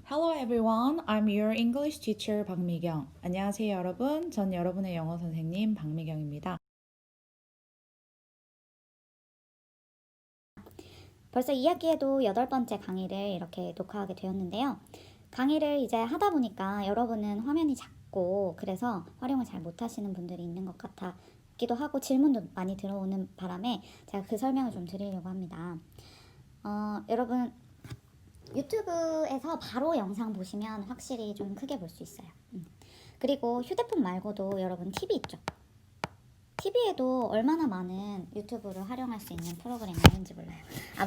Hello everyone, I'm your English teacher 박미경. 안녕하세요 여러분, 전 여러분의 영어 선생님 박미경입니다. 벌써 2학기에도 8번째 강의를 이렇게 녹화하게 되었는데요. 강의를 이제 하다 보니까 여러분은 화면이 작고 그래서 활용을 잘 못하시는 분들이 있는 것 같기도 하고 질문도 많이 들어오는 바람에 제가 그 설명을 좀 드리려고 합니다. 여러분 유튜브에서 바로 영상 보시면 확실히 좀 크게 볼 수 있어요. 그리고 휴대폰 말고도 여러분 TV 있죠? TV에도 얼마나 많은 유튜브를 활용할 수 있는 프로그램이 있는지 몰라요.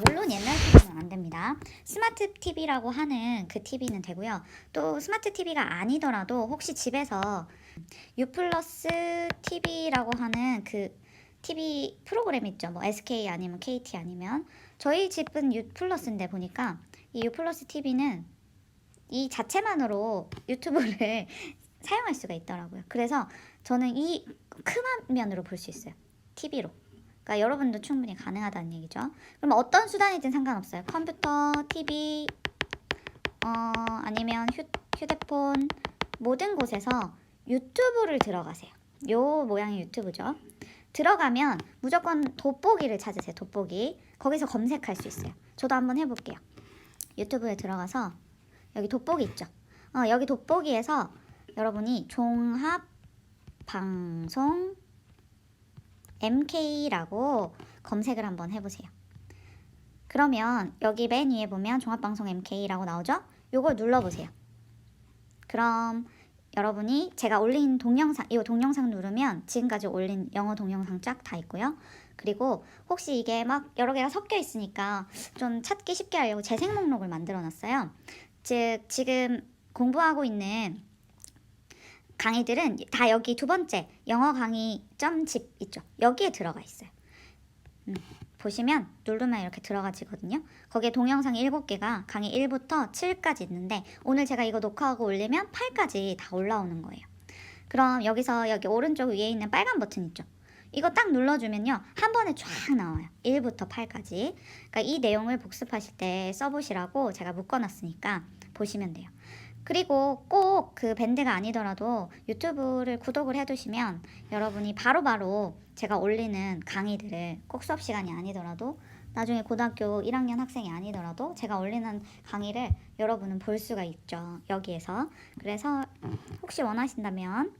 물론 옛날 TV는 안 됩니다. 스마트 TV라고 하는 그 TV는 되고요. 또 스마트 TV가 아니더라도 혹시 집에서 U 플러스 TV라고 하는 그 TV 프로그램 있죠. 뭐 SK 아니면 KT 아니면 저희 집은 U 플러스인데 보니까 이 U 플러스 TV는 이 자체만으로 유튜브를 사용할 수가 있더라고요. 그래서 저는 이 큰 화면으로 볼 수 있어요. TV로. 그러니까 여러분도 충분히 가능하다는 얘기죠. 그럼 어떤 수단이든 상관없어요. 컴퓨터, TV, 아니면 휴대폰 모든 곳에서 유튜브를 들어가세요. 요 모양의 유튜브죠. 들어가면 무조건 돋보기를 찾으세요. 돋보기. 거기서 검색할 수 있어요. 저도 한번 해볼게요. 유튜브에 들어가서 여기 돋보기 있죠. 여기 돋보기에서 여러분이 종합방송 MK라고 검색을 한번 해보세요. 그러면 여기 맨 위에 보면 종합방송 MK라고 나오죠? 요걸 눌러보세요. 그럼 여러분이 제가 올린 동영상, 이 동영상 누르면 지금까지 올린 영어 동영상 쫙 다 있고요. 그리고 혹시 이게 막 여러 개가 섞여 있으니까 좀 찾기 쉽게 하려고 재생 목록을 만들어 놨어요. 즉 지금 공부하고 있는 강의들은 다 여기 두 번째 영어 강의 점.집 있죠. 여기에 들어가 있어요. 보시면 누르면 이렇게 들어가지거든요. 거기에 동영상 7개가 강의 1부터 7까지 있는데 오늘 제가 이거 녹화하고 올리면 8까지 다 올라오는 거예요. 그럼 여기서 여기 오른쪽 위에 있는 빨간 버튼 있죠. 이거 딱 눌러주면요. 한 번에 쫙 나와요. 1부터 8까지. 그러니까 이 내용을 복습하실 때 써보시라고 제가 묶어놨으니까 보시면 돼요. 그리고 꼭 그 밴드가 아니더라도 유튜브를 구독을 해두시면 여러분이 바로바로 제가 올리는 강의들을 꼭 수업 시간이 아니더라도 나중에 고등학교 1학년 학생이 아니더라도 제가 올리는 강의를 여러분은 볼 수가 있죠. 여기에서. 그래서 혹시 원하신다면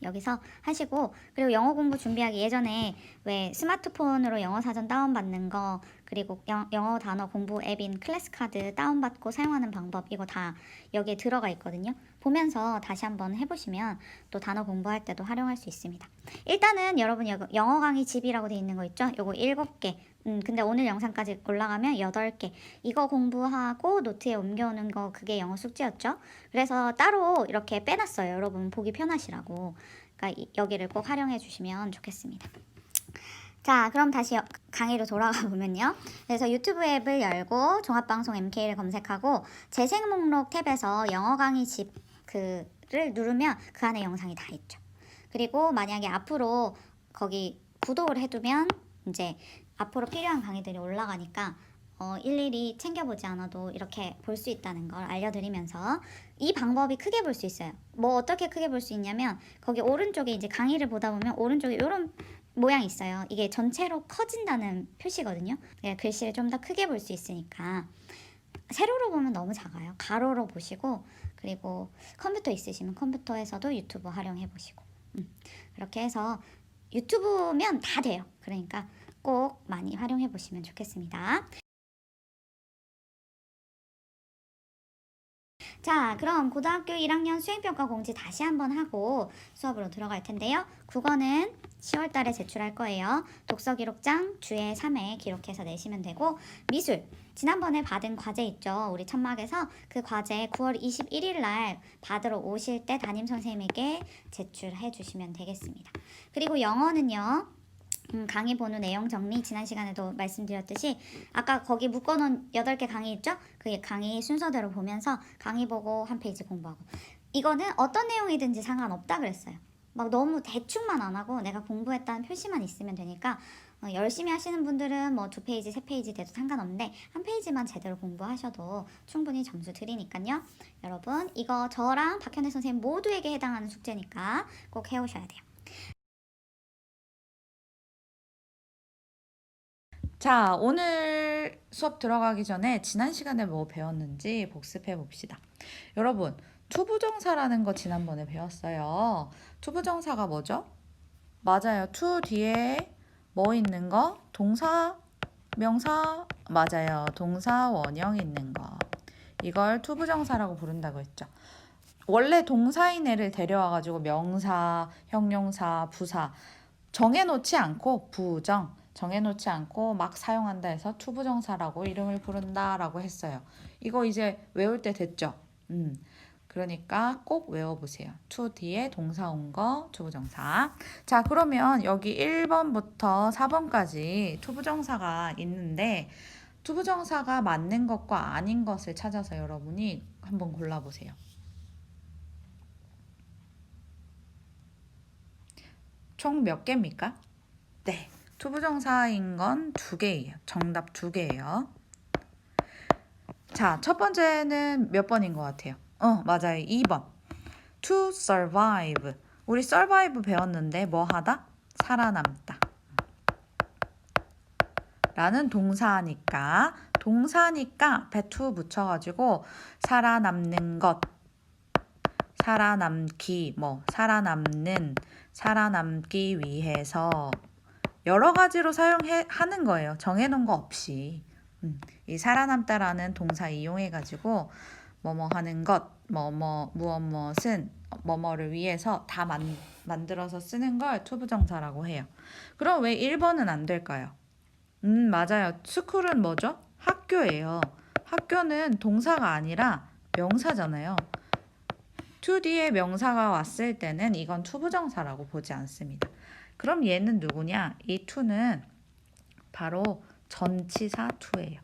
여기서 하시고 그리고 영어 공부 준비하기 예전에 왜 스마트폰으로 영어 사전 다운받는 거 그리고 영어 단어 공부 앱인 클래스카드 다운받고 사용하는 방법 이거 다 여기에 들어가 있거든요. 보면서 다시 한번 해보시면 또 단어 공부할 때도 활용할 수 있습니다. 일단은 여러분 영어 강의 집이라고 돼 있는 거 있죠? 요거 7개 근데 오늘 영상까지 올라가면 8개 이거 공부하고 노트에 옮겨오는 거 그게 영어 숙제였죠? 그래서 따로 이렇게 빼놨어요. 여러분 보기 편하시라고. 그러니까 여기를 꼭 활용해 주시면 좋겠습니다. 자, 그럼 다시 강의로 돌아가 보면요. 그래서 유튜브 앱을 열고 종합방송 MK를 검색하고 재생 목록 탭에서 영어 강의 집 그를 누르면 그 안에 영상이 다 있죠. 그리고 만약에 앞으로 거기 구독을 해두면 이제 앞으로 필요한 강의들이 올라가니까 일일이 챙겨보지 않아도 이렇게 볼 수 있다는 걸 알려드리면서 이 방법이 크게 볼 수 있어요. 뭐 어떻게 크게 볼 수 있냐면 거기 오른쪽에 이제 강의를 보다 보면 오른쪽에 이런 모양이 있어요. 이게 전체로 커진다는 표시거든요. 네, 글씨를 좀 더 크게 볼 수 있으니까 세로로 보면 너무 작아요. 가로로 보시고 그리고 컴퓨터 있으시면 컴퓨터에서도 유튜브 활용해 보시고 그렇게 해서 유튜브면 다 돼요. 그러니까 꼭 많이 활용해 보시면 좋겠습니다. 자, 그럼 고등학교 1학년 수행평가 공지 다시 한번 하고 수업으로 들어갈 텐데요. 국어는 10월 달에 제출할 거예요. 독서 기록장 주에 3회 기록해서 내시면 되고 미술 지난번에 받은 과제 있죠. 우리 천막에서 그 과제 9월 21일 날 받으러 오실 때 담임 선생님에게 제출해 주시면 되겠습니다. 그리고 영어는요. 강의 번호 내용 정리 지난 시간에도 말씀드렸듯이 아까 거기 묶어놓은 8개 강의 있죠? 그 강의 순서대로 보면서 강의 보고 한 페이지 공부하고 이거는 어떤 내용이든지 상관없다 그랬어요. 막 너무 대충만 안 하고 내가 공부했다는 표시만 있으면 되니까 열심히 하시는 분들은 뭐 2페이지, 3페이지 돼도 상관없는데 한 페이지만 제대로 공부하셔도 충분히 점수 드리니까요. 여러분 이거 저랑 박현애 선생님 모두에게 해당하는 숙제니까 꼭 해오셔야 돼요. 자, 오늘 수업 들어가기 전에 지난 시간에 뭐 배웠는지 복습해 봅시다. 여러분, 투부정사라는 거 지난번에 배웠어요. 투부정사가 뭐죠? 맞아요. to 뒤에 뭐 있는 거? 동사, 명사? 맞아요. 동사, 원형 있는 거. 이걸 투부정사라고 부른다고 했죠. 원래 동사인 애를 데려와가지고 명사, 형용사, 부사 정해놓지 않고 부정 정해놓지 않고 막 사용한다 해서 투부정사라고 이름을 부른다라고 했어요. 이거 이제 외울 때 됐죠? 그러니까 꼭 외워보세요. to 뒤에 동사 온 거 투부정사. 자, 그러면 여기 1번부터 4번까지 투부정사가 있는데 투부정사가 맞는 것과 아닌 것을 찾아서 여러분이 한번 골라보세요. 총 몇 개입니까? 네, 투부정사인 건 2개예요. 정답 2개예요. 자, 첫 번째는 몇 번인 것 같아요? 맞아요. 2번. To survive. 우리 survive 배웠는데 뭐 하다? 살아남다. 라는 동사니까 배 to 붙여가지고 살아남는 것, 살아남기, 살아남는, 살아남기 위해서 여러 가지로 사용하는 거예요. 정해놓은 거 없이. 이 살아남다라는 동사 이용해가지고 뭐뭐 하는 것, 무엇은 뭐뭐를 위해서 다 만들어서 쓰는 걸 투부정사라고 해요. 그럼 왜 1번은 안 될까요? 맞아요. 스쿨은 뭐죠? 학교예요. 학교는 동사가 아니라 명사잖아요. to 뒤에 명사가 왔을 때는 이건 투부정사라고 보지 않습니다. 그럼 얘는 누구냐? 이 to는 바로 전치사 to예요.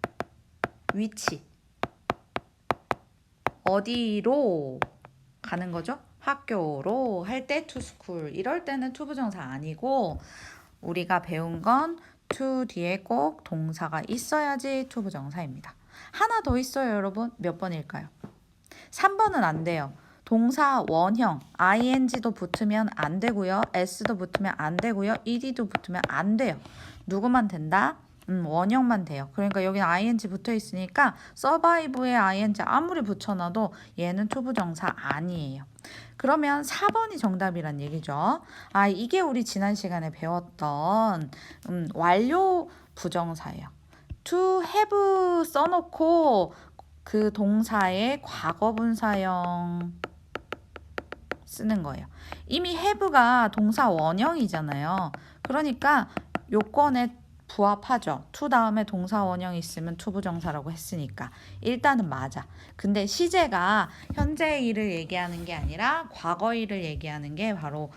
위치. 어디로 가는 거죠? 학교로 할 때 to school. 이럴 때는 투부정사 아니고 우리가 배운 건 to 뒤에 꼭 동사가 있어야지 투부정사입니다. 하나 더 있어요, 여러분. 몇 번일까요? 3번은 안 돼요. 동사 원형 ing도 붙으면 안 되고요. s도 붙으면 안 되고요. ed도 붙으면 안 돼요. 누구만 된다? 원형만 돼요. 그러니까 여기는 ing 붙어 있으니까 survive에 ing 아무리 붙여놔도 얘는 투부정사 아니에요. 그러면 4번이 정답이란 얘기죠. 이게 우리 지난 시간에 배웠던 완료 부정사예요. to have 써놓고 그 동사의 과거분사형 쓰는 거예요. 이미 have가 동사 원형이잖아요. 그러니까 요건에 부합하죠. to 다음에 동사 원형이 있으면 투부정사라고 했으니까 일단은 맞아. 근데 시제가 현재 일을 얘기하는 게 아니라 과거 일을 얘기하는 게 바로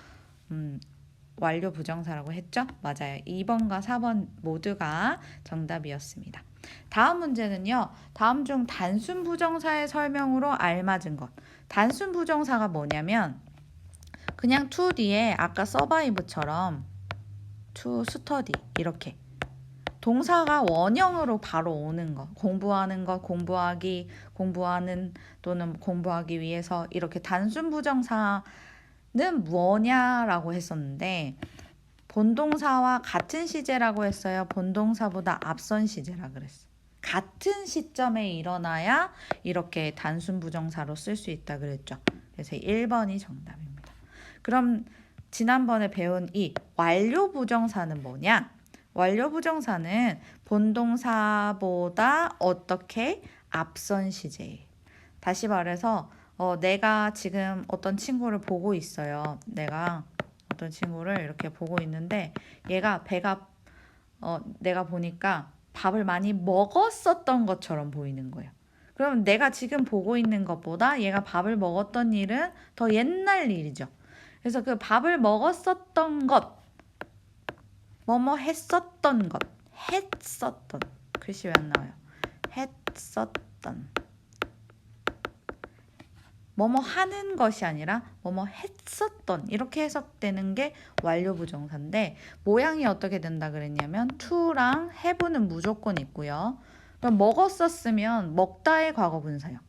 완료 부정사라고 했죠? 맞아요. 2번과 4번 모두가 정답이었습니다. 다음 문제는요. 다음 중 단순 부정사의 설명으로 알맞은 것. 단순 부정사가 뭐냐면 그냥 to 뒤에 아까 survive처럼 to study 이렇게 동사가 원형으로 바로 오는 것, 공부하는 것, 공부하기, 공부하는 또는 공부하기 위해서 이렇게 단순 부정사는 뭐냐라고 했었는데 본동사와 같은 시제라고 했어요. 본동사보다 앞선 시제라 그랬어요. 같은 시점에 일어나야 이렇게 단순 부정사로 쓸 수 있다 그랬죠. 그래서 1번이 정답입니다. 그럼 지난번에 배운 이 완료 부정사는 뭐냐? 완료 부정사는 본동사보다 어떻게 앞선 시제예요. 다시 말해서 내가 지금 어떤 친구를 보고 있어요. 내가 어떤 친구를 이렇게 보고 있는데 얘가 내가 보니까 밥을 많이 먹었었던 것처럼 보이는 거예요. 그럼 내가 지금 보고 있는 것보다 얘가 밥을 먹었던 일은 더 옛날 일이죠. 그래서 그 밥을 먹었었던 것, 뭐뭐 했었던 것, 했었던, 글씨 왜 안 나와요? 했었던 뭐뭐 하는 것이 아니라 뭐뭐 했었던 이렇게 해석되는 게 완료 부정사인데 모양이 어떻게 된다 그랬냐면 to랑 have는 무조건 있고요. 그럼 먹었었으면 먹다의 과거 분사형.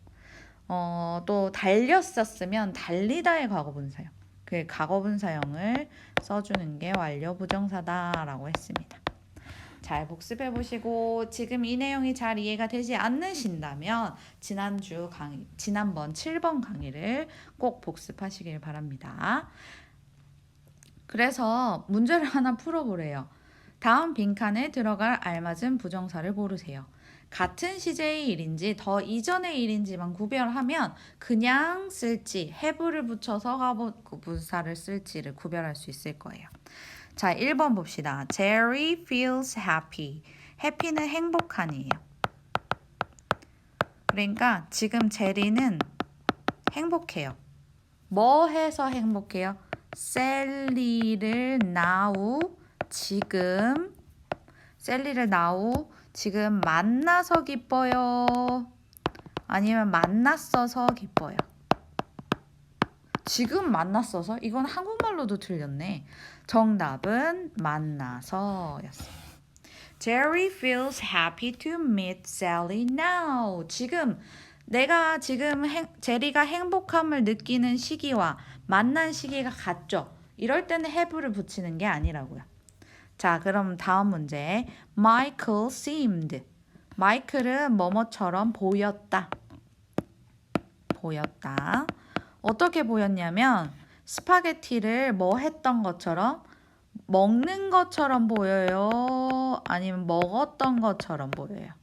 또 달렸었으면 달리다의 과거 분사형. 그 과거 분사형을 써주는 게 완료 부정사다라고 했습니다. 잘 복습해 보시고 지금 이 내용이 잘 이해가 되지 않으신다면 지난번 7번 강의를 꼭 복습하시길 바랍니다. 그래서 문제를 하나 풀어보래요. 다음 빈칸에 들어갈 알맞은 부정사를 고르세요. 같은 시제의 일인지 더 이전의 일인지만 구별하면 그냥 쓸지 have를 붙여서 과거 분사를 쓸지를 구별할 수 있을 거예요. 자, 1번 봅시다. Jerry feels happy. happy는 행복한이에요. 그러니까 지금 제리는 행복해요. 뭐 해서 행복해요? 셀리를 지금 만나서 기뻐요. 아니면 만났어서 기뻐요. 지금 만났어서? 이건 한국말로도 틀렸네. 정답은 만나서였어요. Jerry feels happy to meet Sally now. 제리가 행복함을 느끼는 시기와 만난 시기가 같죠? 이럴 때는 have를 붙이는 게 아니라고요. 자, 그럼 다음 문제. Michael seemed. 마이클은 뭐뭐처럼 보였다. 어떻게 보였냐면 스파게티를 뭐 했던 것처럼 먹는 것처럼 보여요? 아니면 먹었던 것처럼 보여요?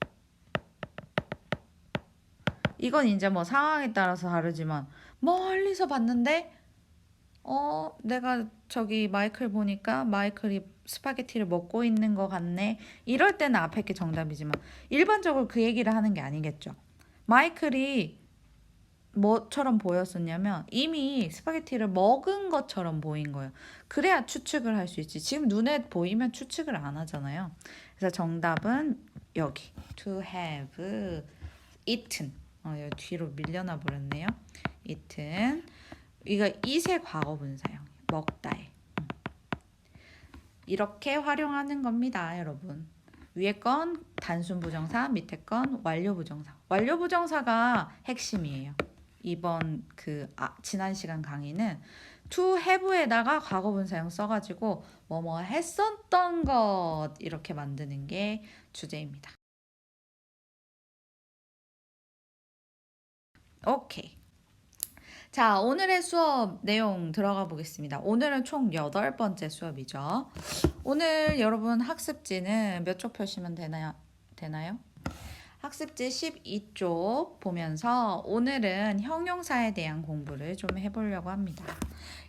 이건 이제 뭐 상황에 따라서 다르지만 멀리서 봤는데 내가 저기 마이클 보니까 마이클이 스파게티를 먹고 있는 것 같네. 이럴 때는 앞에 게 정답이지만 일반적으로 그 얘기를 하는 게 아니겠죠. 마이클이 뭐처럼 보였었냐면 이미 스파게티를 먹은 것처럼 보인 거예요. 그래야 추측을 할 수 있지. 지금 눈에 보이면 추측을 안 하잖아요. 그래서 정답은 여기 to have eaten. 여기 뒤로 밀려나 버렸네요. eaten. 이거 이세 과거 분사형. 먹다에. 이렇게 활용하는 겁니다, 여러분. 위에 건 단순 부정사, 밑에 건 완료 부정사. 완료 부정사가 핵심이에요. 이번 지난 시간 강의는 to have에다가 과거 분사형 써가지고 뭐뭐 했었던 것 이렇게 만드는 게 주제입니다. 오케이. 자, 오늘의 수업 내용 들어가 보겠습니다. 오늘은 총 8번째 수업이죠. 오늘 여러분 학습지는 몇 쪽 펴시면 되나요? 학습지 12쪽 보면서 오늘은 형용사에 대한 공부를 좀 해보려고 합니다.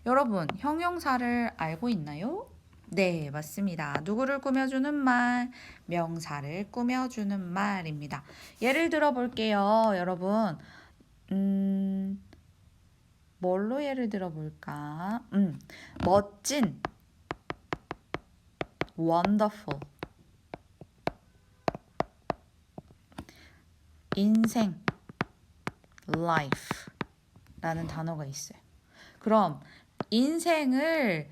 여러분, 형용사를 알고 있나요? 네, 맞습니다. 누구를 꾸며주는 말, 명사를 꾸며주는 말입니다. 예를 들어 볼게요, 여러분. 뭘로 예를 들어 볼까? 멋진, wonderful, 인생, life 라는 단어가 있어요. 그럼 인생을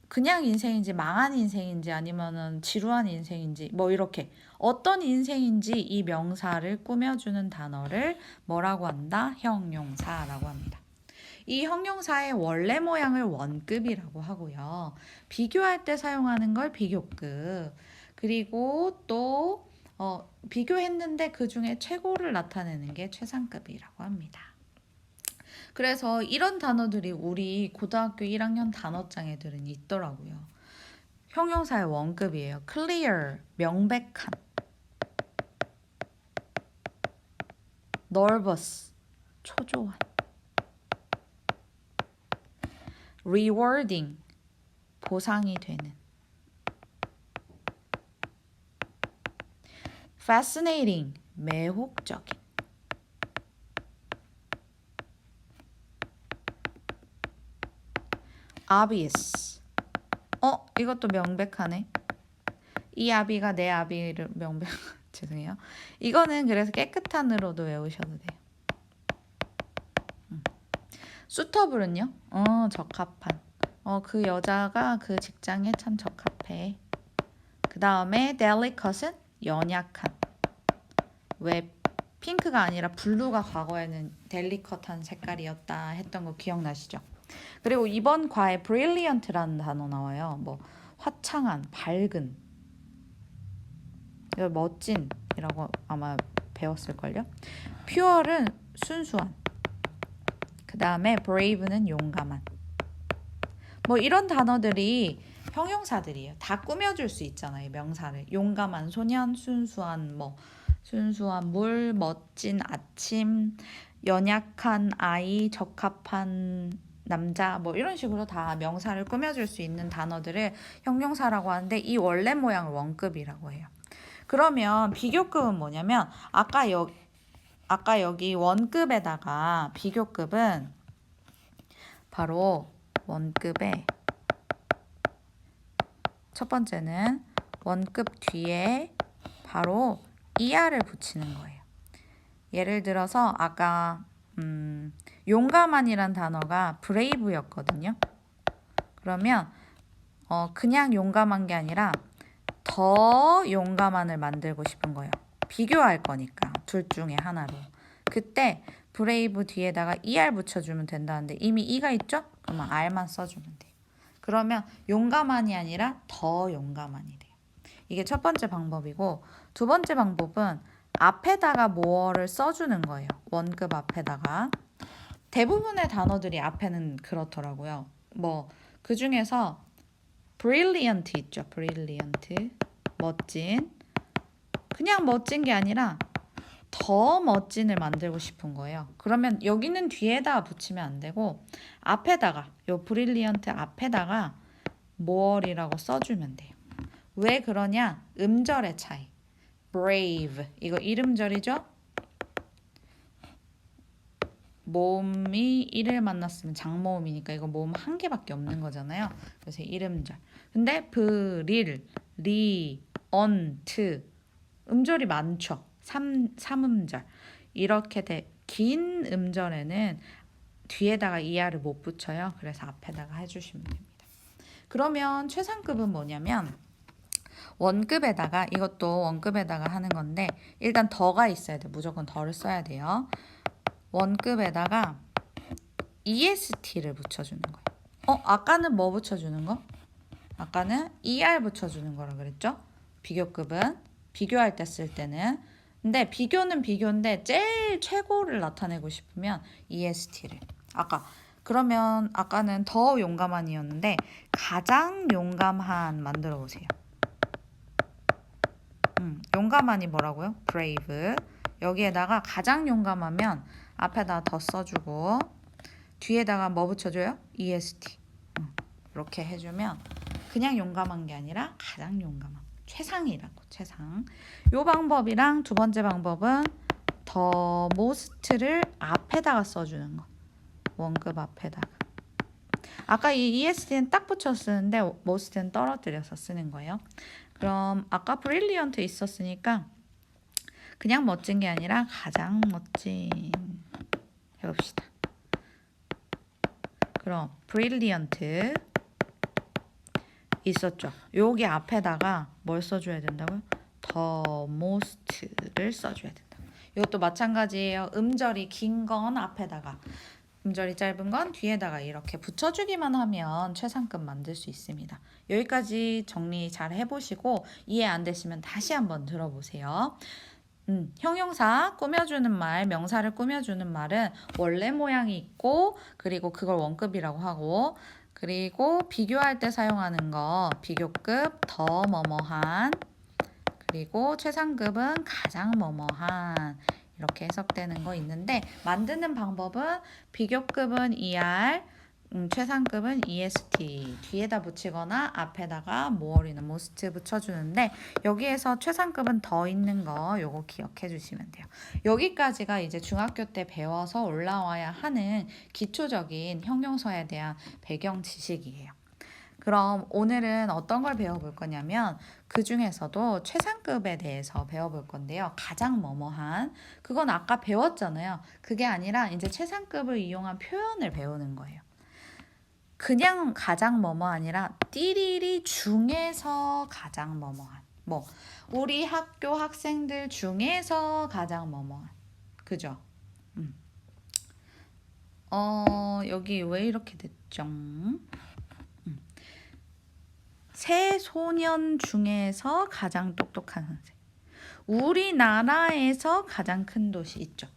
그냥 인생인지 망한 인생인지 아니면은 지루한 인생인지 뭐 이렇게 어떤 인생인지 이 명사를 꾸며주는 단어를 뭐라고 한다? 형용사라고 합니다. 이 형용사의 원래 모양을 원급이라고 하고요. 비교할 때 사용하는 걸 비교급. 그리고 또 비교했는데 그 중에 최고를 나타내는 게 최상급이라고 합니다. 그래서 이런 단어들이 우리 고등학교 1학년 단어장에 들은 있더라고요. 형용사의 원급이에요. clear, 명백한. nervous, 초조한. rewarding, 보상이 되는. fascinating, 매혹적인. obvious. 이것도 명백하네. 이 아비가 내 아비를 죄송해요. 이거는 그래서 깨끗한으로도 외우셔도 돼요. suitable은요? 적합한. 그 여자가 그 직장에 참 적합해. 그 다음에 delicate은 연약한. 왜 핑크가 아니라 블루가 과거에는 델리컷한 색깔이었다 했던 거 기억나시죠? 그리고 이번 과에 brilliant라는 단어 나와요. 뭐 화창한, 밝은, 멋진이라고 아마 배웠을걸요. pure은 순수한. 그 다음에 brave는 용감한. 뭐 이런 단어들이 형용사들이에요. 다 꾸며줄 수 있잖아요. 명사를. 용감한 소년, 순수한 물, 멋진 아침, 연약한 아이, 적합한 남자 뭐 이런 식으로 다 명사를 꾸며줄 수 있는 단어들을 형용사라고 하는데 이 원래 모양을 원급이라고 해요. 그러면 비교급은 뭐냐면 아까 여기 원급에다가 비교급은 바로 원급에 첫 번째는 원급 뒤에 바로 er를 붙이는 거예요. 예를 들어서 아까 용감한이란 단어가 brave였거든요. 그러면 그냥 용감한 게 아니라 더 용감한을 만들고 싶은 거예요. 비교할 거니까 둘 중에 하나로. 그때 brave 뒤에다가 er 붙여주면 된다는데 이미 e가 있죠? 그러면 r만 써주면 돼요. 그러면 용감한이 아니라 더 용감한이 돼요. 이게 첫 번째 방법이고 두 번째 방법은 앞에다가 more를 써주는 거예요. 원급 앞에다가. 대부분의 단어들이 앞에는 그렇더라고요. 뭐 그 중에서 brilliant 있죠. brilliant. 멋진. 그냥 멋진 게 아니라 더 멋진을 만들고 싶은 거예요. 그러면 여기는 뒤에다 붙이면 안 되고 앞에다가 요 brilliant 앞에다가 more이라고 써주면 돼요. 왜 그러냐? 음절의 차이. brave 이거 이름절이죠? 모음이 이를 만났으면 장모음이니까 이거 모음 한 개밖에 없는 거잖아요. 그래서 이름절. 근데 브릴, 리, 언트 음절이 많죠. 3음절. 이렇게 긴 음절에는 뒤에다가 er를 못 붙여요. 그래서 앞에다가 해주시면 됩니다. 그러면 최상급은 뭐냐면 원급에다가 이것도 원급에다가 하는 건데 일단 더가 있어야 돼. 무조건 더를 써야 돼요. 원급에다가 est를 붙여주는 거예요. 아까는 뭐 붙여주는 거? 아까는 er 붙여주는 거라 그랬죠? 비교급은 비교할 때 쓸 때는. 근데 비교는 비교인데 제일 최고를 나타내고 싶으면 est를. 그러면 아까는 더 용감한이었는데 가장 용감한 만들어 보세요. 용감한이 뭐라고요? brave. 여기에다가 가장 용감하면 앞에다 더 써주고 뒤에다가 뭐 붙여줘요? est. 이렇게 해주면 그냥 용감한 게 아니라 가장 용감한 최상이라고. 최상. 요 방법이랑 두 번째 방법은 더 most를 앞에다가 써주는 거. 원급 앞에다가. 아까 이 est는 딱 붙여 쓰는데 most는 떨어뜨려서 쓰는 거예요. 그럼 아까 brilliant 있었으니까 그냥 멋진 게 아니라 가장 멋진 해봅시다. 그럼 brilliant 있었죠. 여기 앞에다가 뭘 써줘야 된다고요? the most를 써줘야 된다. 이것도 마찬가지예요. 음절이 긴 건 앞에다가 음절이 짧은 건 뒤에다가 이렇게 붙여주기만 하면 최상급 만들 수 있습니다. 여기까지 정리 잘 해보시고 이해 안 되시면 다시 한번 들어보세요. 형용사 꾸며주는 말, 명사를 꾸며주는 말은 원래 모양이 있고 그리고 그걸 원급이라고 하고 그리고 비교할 때 사용하는 거 비교급 더 뭐뭐한 그리고 최상급은 가장 뭐뭐한 이렇게 해석되는 거 있는데 만드는 방법은 비교급은 er, 최상급은 est 뒤에다 붙이거나 앞에다가 more이나 most 붙여주는데 여기에서 최상급은 더 있는 거 요거 기억해 주시면 돼요. 여기까지가 이제 중학교 때 배워서 올라와야 하는 기초적인 형용사에 대한 배경 지식이에요. 그럼 오늘은 어떤 걸 배워볼 거냐면 그 중에서도 최상급에 대해서 배워볼 건데요. 가장 뭐뭐한 그건 아까 배웠잖아요. 그게 아니라 이제 최상급을 이용한 표현을 배우는 거예요. 그냥 가장 뭐뭐 아니라 띠리리 중에서 가장 뭐뭐한 뭐 우리 학교 학생들 중에서 가장 뭐뭐한 그죠? 여기 왜 이렇게 됐죠? 새 소년 중에서 가장 똑똑한 선생. 우리나라에서 가장 큰 도시 있죠.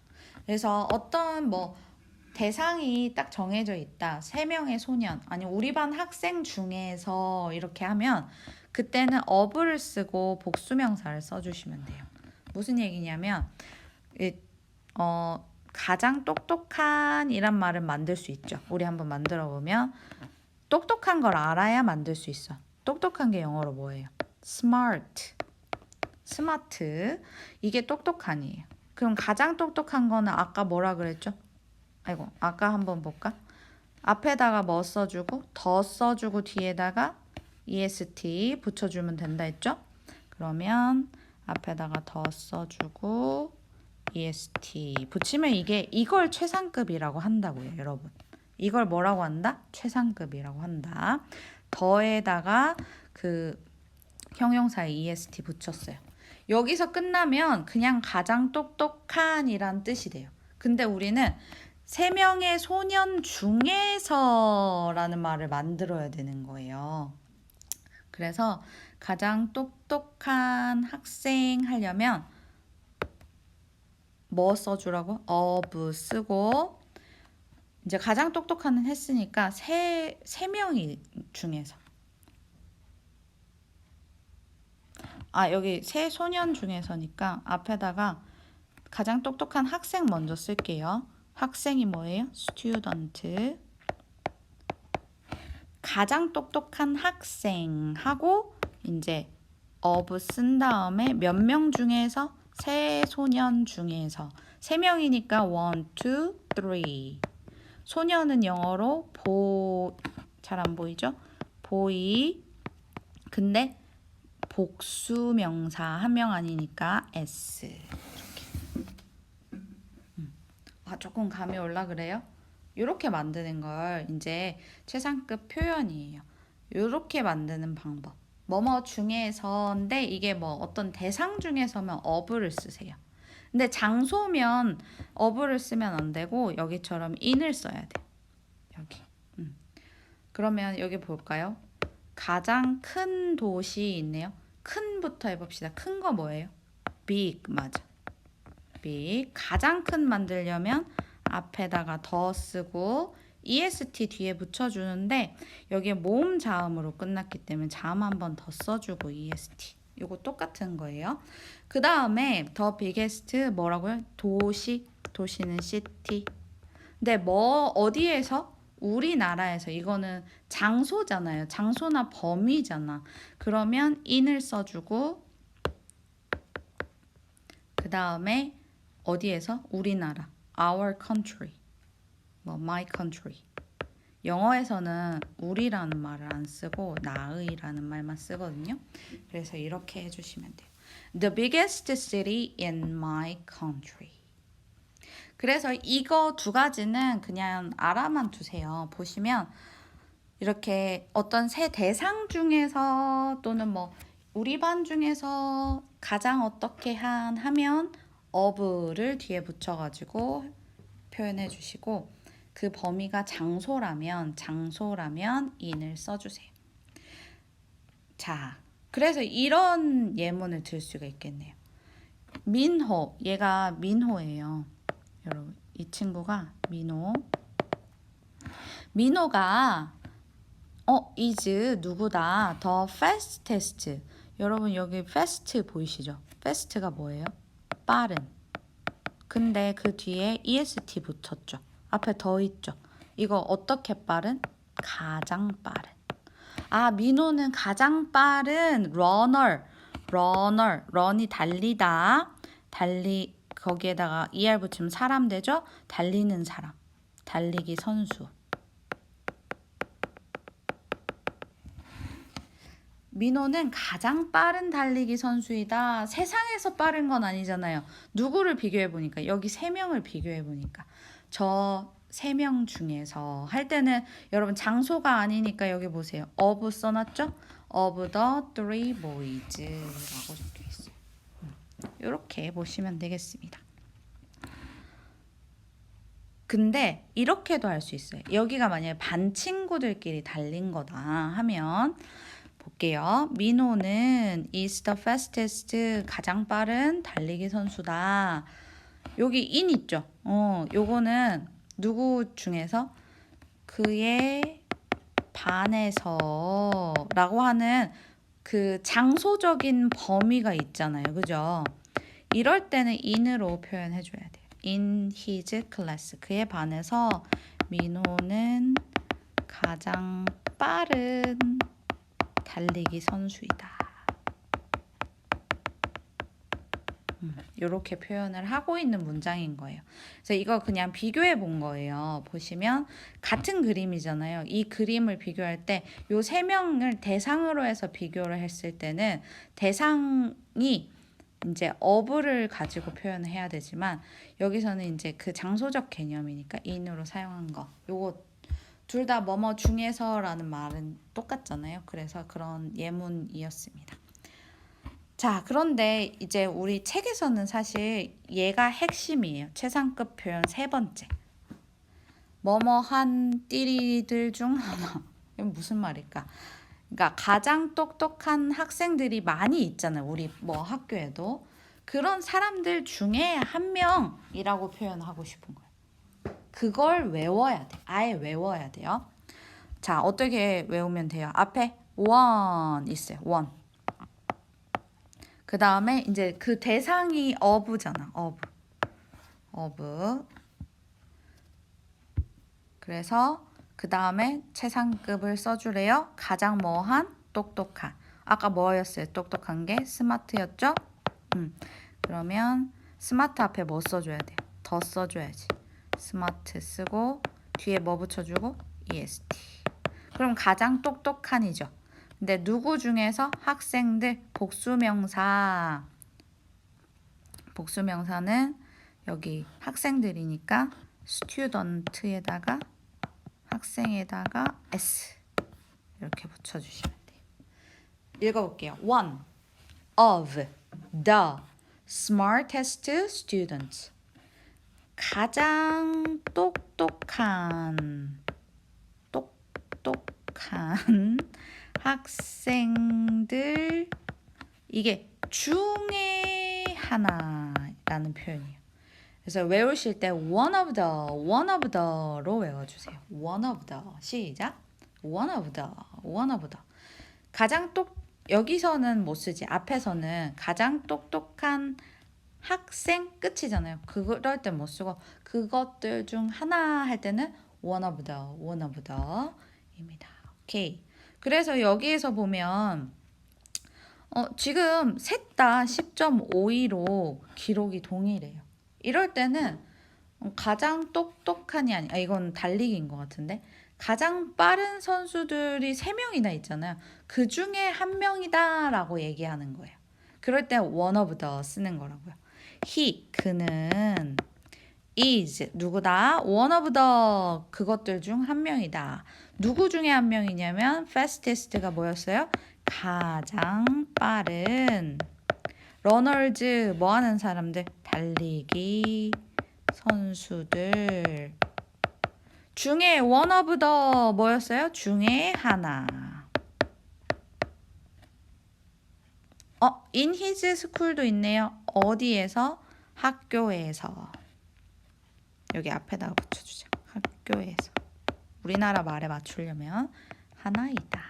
그래서 어떤 뭐 대상이 딱 정해져 있다. 3명의 소년 아니 우리 반 학생 중에서 이렇게 하면 그때는 of를 쓰고 복수명사를 써주시면 돼요. 무슨 얘기냐면 가장 똑똑한 이란 말을 만들 수 있죠. 우리 한번 만들어 보면 똑똑한 걸 알아야 만들 수 있어. 똑똑한 게 영어로 뭐예요? smart. 스마트. 이게 똑똑한이에요. 그럼 가장 똑똑한 거는 아까 뭐라 그랬죠? 아이고, 아까 한번 볼까? 앞에다가 뭐 써주고 더 써주고 뒤에다가 est 붙여주면 된다 했죠? 그러면 앞에다가 더 써주고 est 붙이면 이걸 최상급이라고 한다고요, 여러분. 이걸 뭐라고 한다? 최상급이라고 한다. 더에다가 그 형용사에 est 붙였어요. 여기서 끝나면 그냥 가장 똑똑한이란 뜻이 돼요. 근데 우리는 3명의 소년 중에서라는 말을 만들어야 되는 거예요. 그래서 가장 똑똑한 학생 하려면 뭐 써주라고? of 쓰고 이제 가장 똑똑한은 했으니까 세 명이 중에서 여기 새 소년 중에서니까 앞에다가 가장 똑똑한 학생 먼저 쓸게요. 학생이 뭐예요? student. 가장 똑똑한 학생 하고 이제 of 쓴 다음에 몇 명 중에서 새 소년 중에서 3명이니까 1, 2, 3. 소년은 영어로 잘 안 보이죠? 보이. 근데 복수명사 한 명 아니니까 s. 이렇게. 조금 감이 올라 그래요? 이렇게 만드는 걸 이제 최상급 표현이에요. 이렇게 만드는 방법. 뭐뭐 중에서인데 이게 뭐 어떤 대상 중에서면 of를 쓰세요. 근데 장소면 of를 쓰면 안 되고 여기처럼 in을 써야 돼. 여기. 그러면 여기 볼까요? 가장 큰 도시 있네요. 큰부터 해봅시다. 큰 거 뭐예요? big 맞아. big. 가장 큰 만들려면 앞에다가 더 쓰고 est 뒤에 붙여주는데 여기에 모음 자음으로 끝났기 때문에 자음 한 번 더 써주고 est. 이거 똑같은 거예요. 그 다음에 the biggest 뭐라고요? 도시는 city. 근데 뭐 어디에서? 우리나라에서. 이거는 장소잖아요. 장소나 범위잖아. 그러면 in을 써주고 그 다음에 어디에서? 우리나라. our country. my country. 영어에서는 우리라는 말을 안 쓰고 나의라는 말만 쓰거든요. 그래서 이렇게 해주시면 돼요. The biggest city in my country. 그래서 이거 두 가지는 그냥 알아만 두세요. 보시면 이렇게 어떤 새 대상 중에서 또는 뭐 우리 반 중에서 가장 어떻게 하면 of를 뒤에 붙여가지고 표현해 주시고 그 범위가 장소라면 in을 써주세요. 자, 그래서 이런 예문을 들 수가 있겠네요. 민호, 얘가 민호예요. 여러분, 이 친구가 민호가 is 누구다? the fastest. 여러분 여기 fast 보이시죠? fast가 뭐예요? 빠른. 근데 그 뒤에 est 붙였죠. 앞에 더 있죠. 이거 어떻게 빠른? 가장 빠른. 민호는 가장 빠른 run이 달리다. 거기에다가 er 붙이면 사람 되죠? 달리는 사람. 달리기 선수. 민호는 가장 빠른 달리기 선수이다. 세상에서 빠른 건 아니잖아요. 누구를 비교해 보니까 여기 3명을 비교해 보니까 저 3명 중에서 할 때는 여러분 장소가 아니니까 여기 보세요. of 써놨죠? of the three boys라고 적혀 있어요. 이렇게 보시면 되겠습니다. 근데 이렇게도 할 수 있어요. 여기가 만약에 반 친구들끼리 달린 거다 하면 볼게요. 민호는 is the fastest 가장 빠른 달리기 선수다. 여기 in 있죠? 요거는 누구 중에서 그의 반에서 라고 하는 그 장소적인 범위가 있잖아요. 그죠? 이럴 때는 in으로 표현해 줘야 돼요. in his class. 그의 반에서 민호는 가장 빠른 달리기 선수이다. 이렇게 표현을 하고 있는 문장인 거예요. 그래서 이거 그냥 비교해 본 거예요. 보시면 같은 그림이잖아요. 이 그림을 비교할 때 요 3명을 대상으로 해서 비교를 했을 때는 대상이 이제 of를 가지고 표현을 해야 되지만 여기서는 이제 그 장소적 개념이니까 in으로 사용한 거. 요거 둘 다 뭐뭐 중에서라는 말은 똑같잖아요. 그래서 그런 예문이었습니다. 자, 그런데 이제 우리 책에서는 사실 얘가 핵심이에요. 최상급 표현 3번째. 뭐뭐한 띠리들 중 하나. 이건 무슨 말일까? 그러니까 가장 똑똑한 학생들이 많이 있잖아요. 우리 뭐 학교에도. 그런 사람들 중에 한 명이라고 표현하고 싶은 거예요. 그걸 외워야 돼. 아예 외워야 돼요. 자, 어떻게 외우면 돼요? 앞에 one 있어요. one. 그 다음에 이제 그 대상이 of잖아. of. 그래서 그 다음에 최상급을 써주래요. 가장 뭐한? 똑똑한. 아까 뭐였어요? 똑똑한 게 스마트였죠? 그러면 스마트 앞에 뭐 써줘야 돼요? 더 써줘야지. 스마트 쓰고 뒤에 뭐 붙여주고? est. 그럼 가장 똑똑한이죠. 근데 누구 중에서? 학생들. 복수명사는 여기 학생들이니까 student에다가 학생에다가 s 이렇게 붙여주시면 돼요. 읽어볼게요. One of the smartest students. 가장 똑똑한 학생들. 이게 중에 하나라는 표현이에요. 그래서 외우실 때 one of the로 외워주세요. one of the. 시작. one of the. 가장 여기서는 못 쓰지. 앞에서는 가장 똑똑한 학생 끝이잖아요. 그럴 때 못 쓰고 그것들 중 하나 할 때는 one of the입니다. 오케이. 그래서 여기에서 보면 지금 셋 다 10.52로 기록이 동일해요. 이럴 때는 가장 똑똑한이 아니, 이건 달리기인 것 같은데 가장 빠른 선수들이 3명이나 있잖아요. 그 중에 한 명이다라고 얘기하는 거예요. 그럴 때 one of the 쓰는 거라고요. he, 그는 is, 누구다? one of the, 그것들 중 한 명이다. 누구 중에 한 명이냐면 fastest가 뭐였어요? 가장 빠른. runners, 뭐 하는 사람들? 달리기 선수들 중에 one of the 뭐였어요? 중에 하나. in his school도 있네요. 어디에서? 학교에서. 여기 앞에다가 붙여주자. 학교에서. 우리나라 말에 맞추려면 하나이다.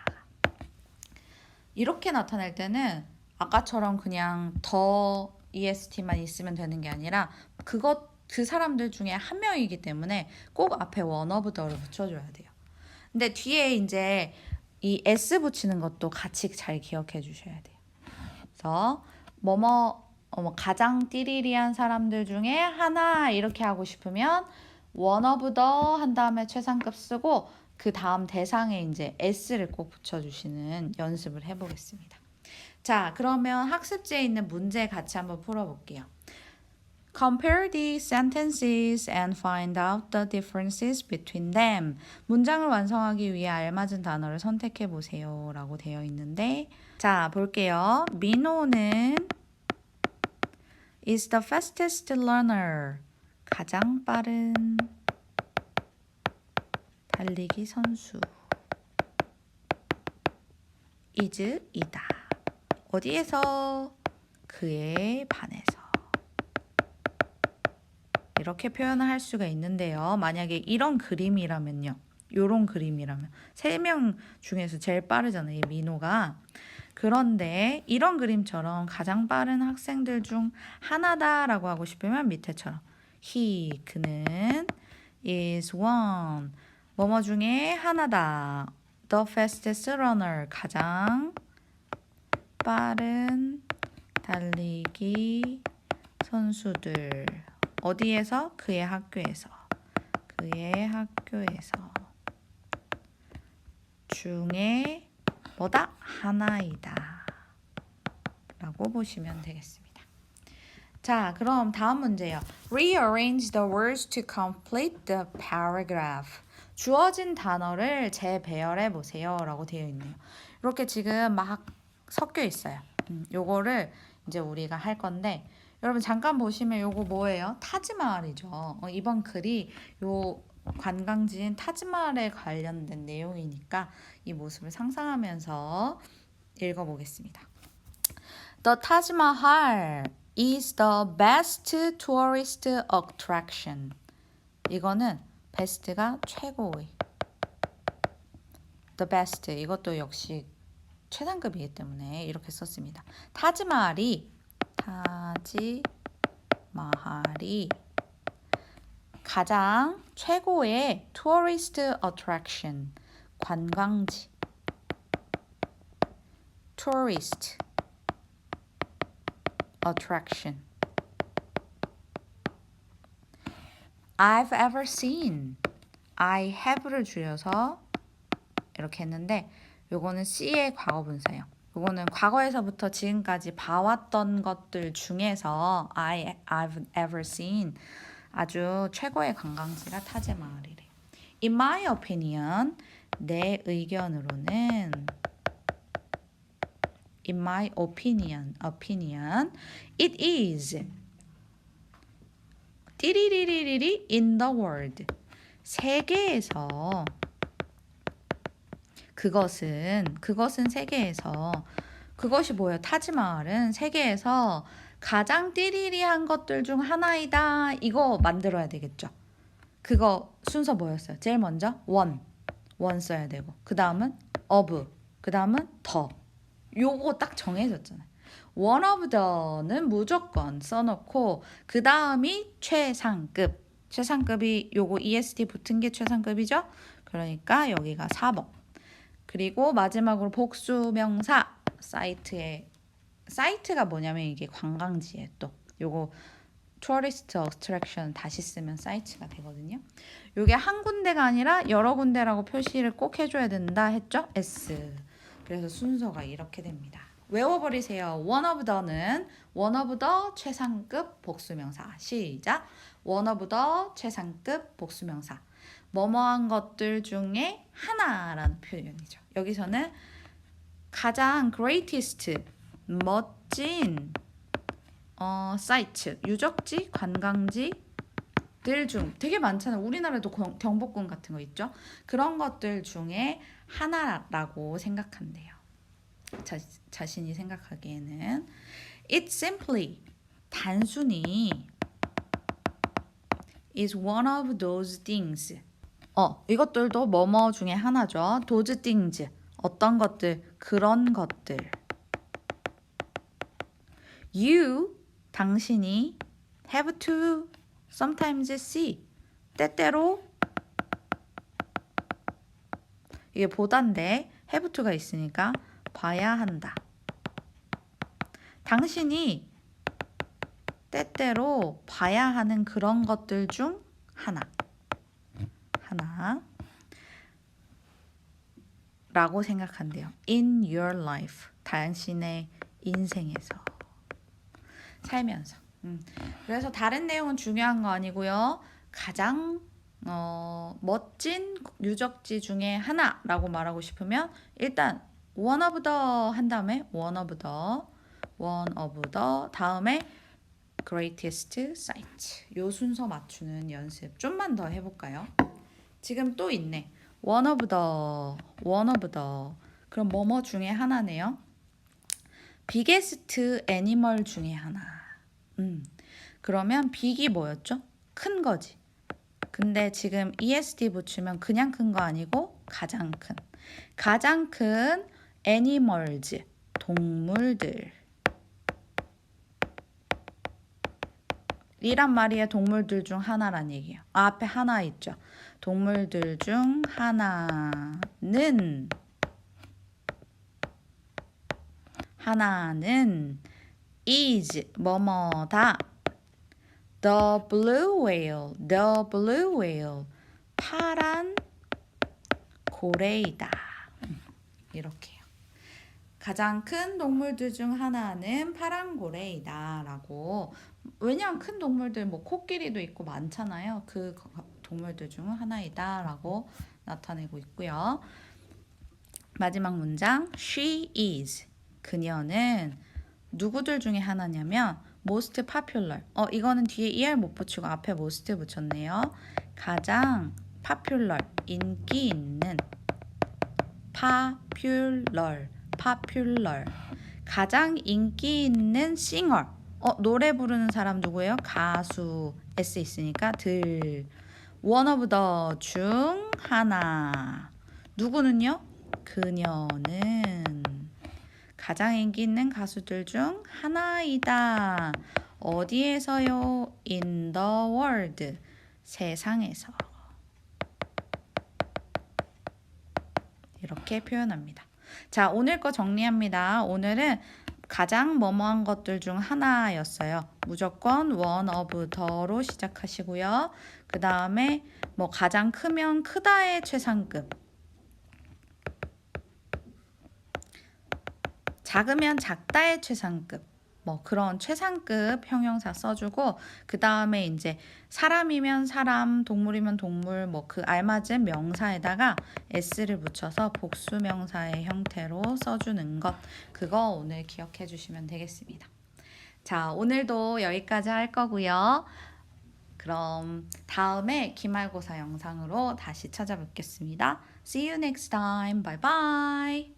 이렇게 나타낼 때는 아까처럼 그냥 더 est만 있으면 되는 게 아니라 그 사람들 중에 한 명이기 때문에 꼭 앞에 one of the를 붙여줘야 돼요. 근데 뒤에 이제 이 s 붙이는 것도 같이 잘 기억해 주셔야 돼요. 그래서 가장 띠리리한 사람들 중에 하나 이렇게 하고 싶으면 one of the 한 다음에 최상급 쓰고 그 다음 대상에 이제 s를 꼭 붙여주시는 연습을 해보겠습니다. 자, 그러면 학습지에 있는 문제 같이 한번 풀어볼게요. Compare these sentences and find out the differences between them. 문장을 완성하기 위해 알맞은 단어를 선택해 보세요 라고 되어 있는데, 자, 볼게요. 민호는 is the fastest learner. 가장 빠른 달리기 선수. is 이다. 어디에서? 그의 반에서. 이렇게 표현을 할 수가 있는데요. 만약에 이런 그림이라면요. 요런 그림이라면 3명 중에서 제일 빠르잖아요. 이 민호가. 그런데 이런 그림처럼 가장 빠른 학생들 중 하나다라고 하고 싶으면 밑에처럼 he, 그는 is one, 뭐뭐 중에 하나다. the fastest runner, 가장 빠른 달리기 선수들. 어디에서? 그의 학교에서. 그의 학교에서. 중에 뭐다? 하나이다. 라고 보시면 되겠습니다. 자, 그럼 다음 문제요. Rearrange the words to complete the paragraph. 주어진 단어를 재배열해 보세요 라고 되어 있네요. 이렇게 지금 막 섞여 있어요. 요거를 이제 우리가 할 건데, 여러분 잠깐 보시면 요거 뭐예요? 타지마할이죠. 이번 글이 요 관광지인 타지마할에 관련된 내용이니까 이 모습을 상상하면서 읽어보겠습니다. The Taj Mahal is the best tourist attraction. 이거는 best가 최고의. The best. 이것도 역시 최상급이기 때문에 이렇게 썼습니다. 타지마할이 가장 최고의 tourist attraction, 관광지. tourist attraction. I've ever seen. I have를 줄여서 이렇게 했는데, 요거는 C의 과거분사예요. 요거는 과거에서부터 지금까지 봐왔던 것들 중에서 I've ever seen, 아주 최고의 관광지가 타지마할이래. In my opinion, 내 의견으로는, in my opinion, it is 띠리리리리리 in the world. 세계에서, 그것은 세계에서, 그것이 뭐예요? 타지마할은 세계에서 가장 띠리리한 것들 중 하나이다. 이거 만들어야 되겠죠. 그거 순서 뭐였어요? 제일 먼저 one 써야 되고, 그 다음은 of, 그 다음은 the. 요거 딱 정해졌잖아요. one of the는 무조건 써놓고, 그 다음이 최상급. 최상급이 요거 EST 붙은 게 최상급이죠. 그러니까 여기가 4번. 그리고 마지막으로 복수명사. 사이트가 뭐냐면 이게 관광지에 또 요거 tourist attraction 다시 쓰면 사이트가 되거든요. 요게 한 군데가 아니라 여러 군데라고 표시를 꼭 해줘야 된다 했죠? S. 그래서 순서가 이렇게 됩니다. 외워버리세요. one of the는 one of the 최상급 복수명사. 시작. one of the 최상급 복수명사. 뭐뭐한 것들 중에 하나라는 표현이죠. 여기서는 가장 greatest, 멋진 사이트, 유적지, 관광지들 중 되게 많잖아요. 우리나라에도 경복궁 같은 거 있죠. 그런 것들 중에 하나라고 생각한대요. 자신이 생각하기에는 It simply, 단순히 is one of those things. 이것들도 뭐뭐 중에 하나죠. those things, 어떤 것들, 그런 것들. You, 당신이 have to sometimes see, 때때로, 이게 보다인데 have to가 있으니까 봐야 한다. 당신이 때때로 봐야 하는 그런 것들 중 하나. 라고 생각한대요. In your life. 당신의 인생에서. 살면서. 그래서 다른 내용은 중요한 거 아니고요. 가장 멋진 유적지 중에 하나라고 말하고 싶으면 일단 one of the 한 다음에 one of the 다음에 greatest site. 요 순서 맞추는 연습 좀만 더 해볼까요? 지금 또 있네. one of the 그럼 뭐뭐 중에 하나네요. biggest animal 중에 하나. 그러면 빅이 뭐였죠? 큰 거지. 근데 지금 ESD 붙이면 그냥 큰 거 아니고 가장 큰 animals 동물들 이란 말이에요. 동물들 중 하나란 얘기예요. 앞에 하나 있죠. 동물들 중 하나는 is 뭐뭐다. The blue whale 파란 고래이다. 이렇게요. 가장 큰 동물들 중 하나는 파란 고래이다 라고. 왜냐하면 큰 동물들 뭐 코끼리도 있고 많잖아요. 그 동물들 중 하나이다 라고 나타내고 있고요. 마지막 문장 She is 그녀는 누구들 중에 하나냐면 most popular. 이거는 뒤에 er 못 붙이고 앞에 most 붙였네요. 가장 popular 인기 있는 popular 가장 인기 있는 singer. 노래 부르는 사람 누구예요? 가수. S 있으니까 one of the 중 하나. 누구는요? 그녀는 가장 인기 있는 가수들 중 하나이다. 어디에서요? In the world. 세상에서. 이렇게 표현합니다. 자, 오늘 거 정리합니다. 오늘은 가장 뭐뭐한 것들 중 하나였어요. 무조건 one of the로 시작하시고요. 그 다음에 뭐 가장 크면 크다의 최상급. 작으면 작다의 최상급. 뭐 그런 최상급 형용사 써주고 그 다음에 이제 사람이면 사람, 동물이면 동물 뭐 그 알맞은 명사에다가 s를 붙여서 복수명사의 형태로 써주는 것. 그거 오늘 기억해 주시면 되겠습니다. 자, 오늘도 여기까지 할 거고요. 그럼 다음에 기말고사 영상으로 다시 찾아뵙겠습니다. See you next time. Bye bye.